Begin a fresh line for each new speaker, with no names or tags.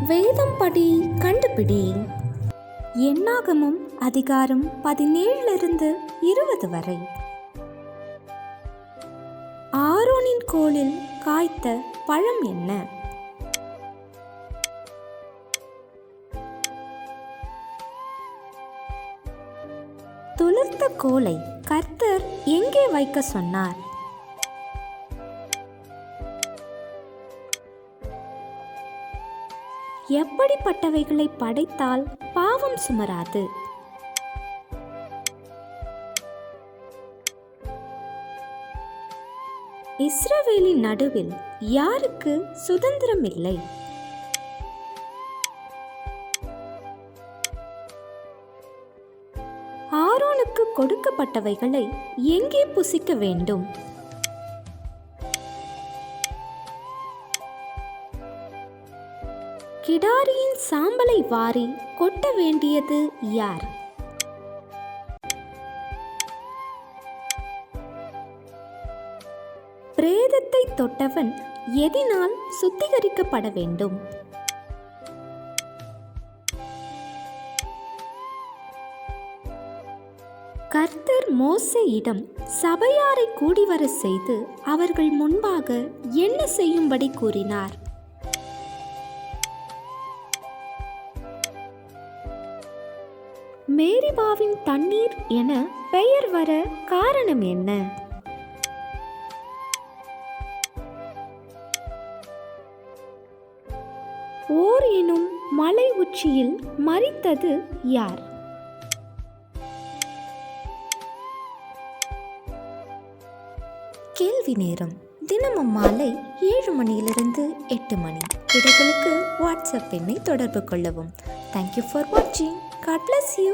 வேதம் படி கண்டுபிடி. என்னாகமும் அதிகாரம் 17-20 வரை. ஆரோனின் கோலில் காய்த்த பழம் என்ன? துளிர்த்த கோலை கர்த்தர் எங்கே வைக்க சொன்னார்? எப்படிப்பட்டவைகளை படைத்தால் பாவம் சுமராது? இஸ்ரவேலின் நடுவில் யாருக்கு சுதந்திரம் இல்லை? ஆரோனுக்கு கொடுக்கப்பட்டவைகளை எங்கே புசிக்க வேண்டும்? கிடாரியின் சாம்பலை வாரி கொட்ட வேண்டியது யார்? பிரேதத்தை தொட்டவன் எதினால் சுத்திகரிக்கப்பட வேண்டும்? கர்த்தர் மோசேயிடம் சபையாரை கூடிவர செய்து அவர்கள் முன்பாக என்ன செய்யும்படி கூறினார்? மேரிபாவின் தண்ணீர் என பெயர் வர காரணம் என்ன? ஓர் எனும் மலை உச்சியில் மரித்தது யார்? கேள்வி நேரம். தினமும் மாலை 7 மணியிலிருந்து 8 மணி. விடைகளுக்கு வாட்ஸ்அப் எண்ணை தொடர்பு கொள்ளவும். தேங்க்யூ ஃபார் வாட்சிங். God bless you.